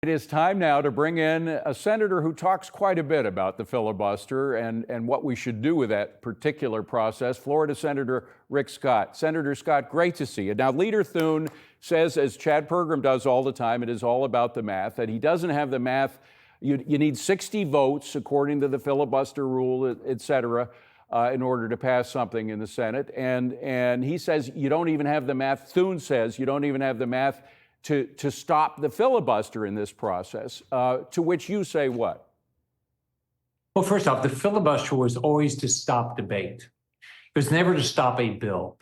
It is time now to bring in a senator who talks quite a bit about the filibuster and what we should do with that particular process, Florida Senator Rick Scott. Senator Scott, great to see you. Now, Leader Thune says, as Chad Pergram does all the time, it is all about the math, that he doesn't have the math. You need 60 votes, according to the filibuster rule, et cetera, in order to pass something in the Senate. And he says you don't even have the math. Thune says you don't even have the math to stop the filibuster in this process, to which you say what? Well, first off, the filibuster was always to stop debate. It was never to stop a bill.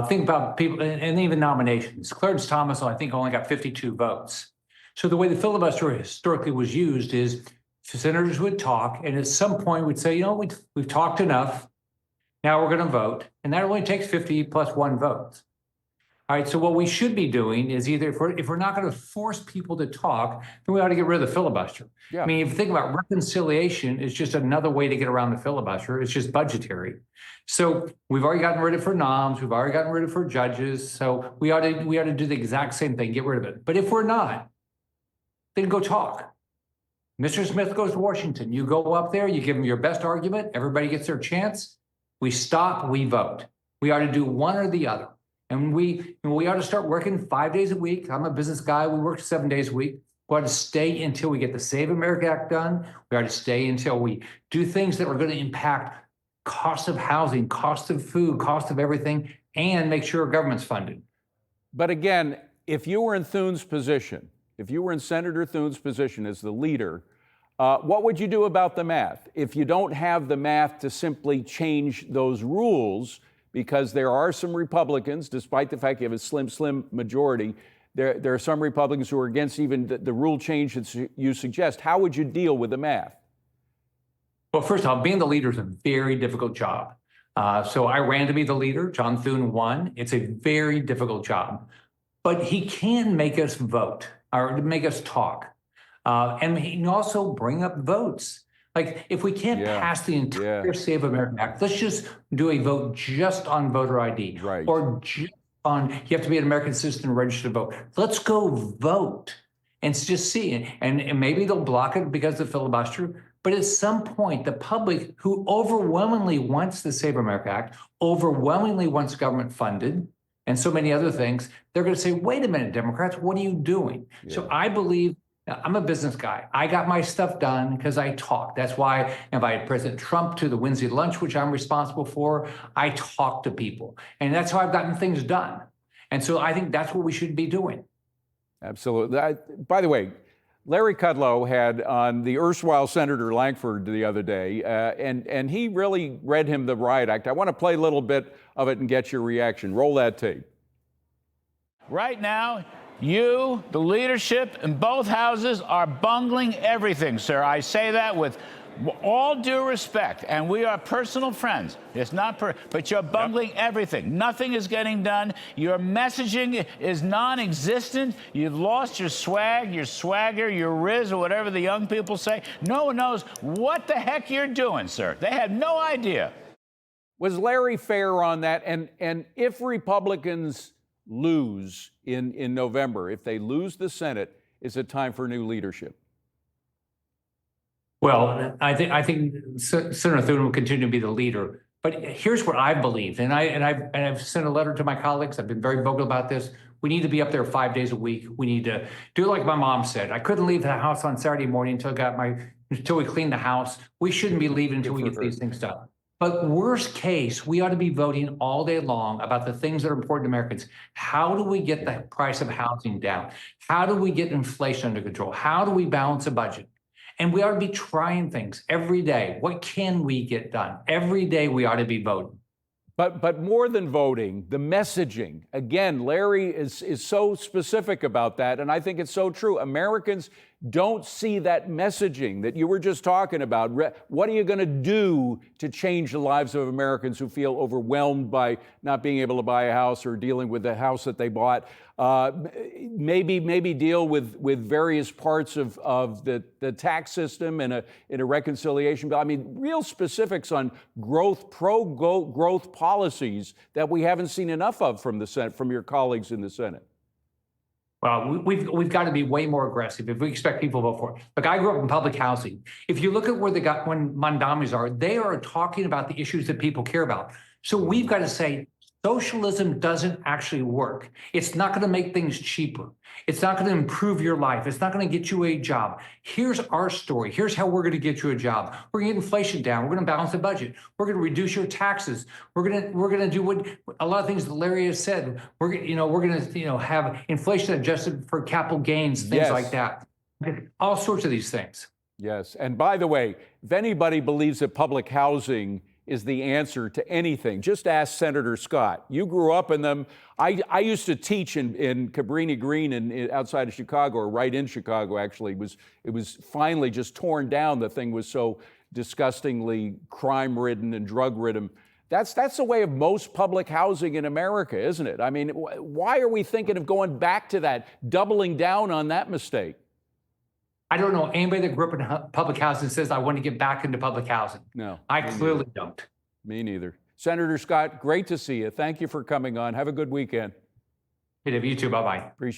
Think about people, and even nominations. Clarence Thomas, I think, only got 52 votes. So the way the filibuster historically was used is senators would talk, and at some point would say, we've talked enough. Now we're going to vote. And that only takes 50 plus one vote. All right, so what we should be doing is either if we're not going to force people to talk, then we ought to get rid of the filibuster. Yeah. I mean, if you think about reconciliation, it's just another way to get around the filibuster. It's just budgetary. So we've already gotten rid of it for noms. We've already gotten rid of it for judges. So we ought to do the exact same thing, get rid of it. But if we're not, then go talk. Mr. Smith goes to Washington. You go up there, you give him your best argument. Everybody gets their chance. We stop, we vote. We ought to do one or the other. And we ought to start working 5 days a week. I'm a business guy. We work 7 days a week. We ought to stay until we get the Save America Act done. We ought to stay until we do things that are going to impact cost of housing, cost of food, cost of everything, and make sure our government's funded. But again, if you were in Thune's position, if you were in Senator Thune's position as the leader, what would you do about the math? If you don't have the math to simply change those rules, because there are some Republicans, despite the fact you have a slim majority, there are some Republicans who are against even the rule change that you suggest. How would you deal with the math? Well, first of all, being the leader is a very difficult job. So I ran to be the leader. John Thune won. It's a very difficult job. But he can make us vote or make us talk. And he can also bring up votes. Like, if we can't pass the entire Save America Act, let's just do a vote just on voter ID. Right. Or just on, you have to be an American citizen registered to vote. Let's go vote and just see. And maybe they'll block it because of the filibuster. But at some point, the public, who overwhelmingly wants the Save America Act, overwhelmingly wants government funded, and so many other things, they're going to say, wait a minute, Democrats, what are you doing? Yeah. So I believe, I'm a business guy. I got my stuff done because I talk. That's why I invited President Trump to the Wednesday lunch, which I'm responsible for. I talk to people. And that's how I've gotten things done. And so I think that's what we should be doing. Absolutely. By the way, Larry Kudlow had on the erstwhile Senator Lankford the other day, and he really read him the riot act. I want to play a little bit of it and get your reaction. Roll that tape. Right now, you, the leadership in both houses, are bungling everything, sir. I say that with all due respect, and we are personal friends. It's not but you're bungling everything. Nothing is getting done. Your messaging is non-existent. You've lost your swag, your swagger, your riz, or whatever the young people say. No one knows what the heck you're doing, sir. They have no idea. Was Larry fair on that? And if Republicans lose in November, if they lose the Senate, is it time for new leadership? Well, I think Senator Thune will continue to be the leader. But here's what I believe, and I've sent a letter to my colleagues. I've been very vocal about this. We need to be up there 5 days a week. We need to do like my mom said. I couldn't leave the house on Saturday morning until we clean the house. We shouldn't be leaving until we get these things done. But worst case, we ought to be voting all day long about the things that are important to Americans. How do we get the price of housing down? How do we get inflation under control? How do we balance a budget? And we ought to be trying things every day. What can we get done? Every day we ought to be voting. But more than voting, the messaging. Again, Larry is so specific about that, and I think it's so true. Americans don't see that messaging that you were just talking about. What are you going to do to change the lives of Americans who feel overwhelmed by not being able to buy a house or dealing with the house that they bought? Maybe deal with various parts of the tax system in a reconciliation bill. I mean, real specifics on growth policies that we haven't seen enough of from the Senate, from your colleagues in the Senate. Well, we've got to be way more aggressive if we expect people to vote for it. Look, I grew up in public housing. If you look at where when mandamis are, they are talking about the issues that people care about. So we've got to say socialism doesn't actually work. It's not going to make things cheaper. It's not going to improve your life. It's not going to get you a job. Here's our story. Here's how we're going to get you a job. We're going to get inflation down. We're going to balance the budget. We're going to reduce your taxes. We're going to do what a lot of things that Larry has said. We're going to have inflation adjusted for capital gains, things Yes. like that. All sorts of these things. Yes. And by the way, if anybody believes that public housing is the answer to anything, just ask Senator Scott. You grew up in them. I used to teach in Cabrini Green outside of Chicago, or right in Chicago, actually. It was finally just torn down. The thing was so disgustingly crime-ridden and drug-ridden. That's the way of most public housing in America, isn't it? I mean, why are we thinking of going back to that, doubling down on that mistake? I don't know anybody that grew up in public housing says, I want to get back into public housing. No. I clearly don't. Me neither. Senator Scott, great to see you. Thank you for coming on. Have a good weekend. You too. Bye-bye. Appreciate it.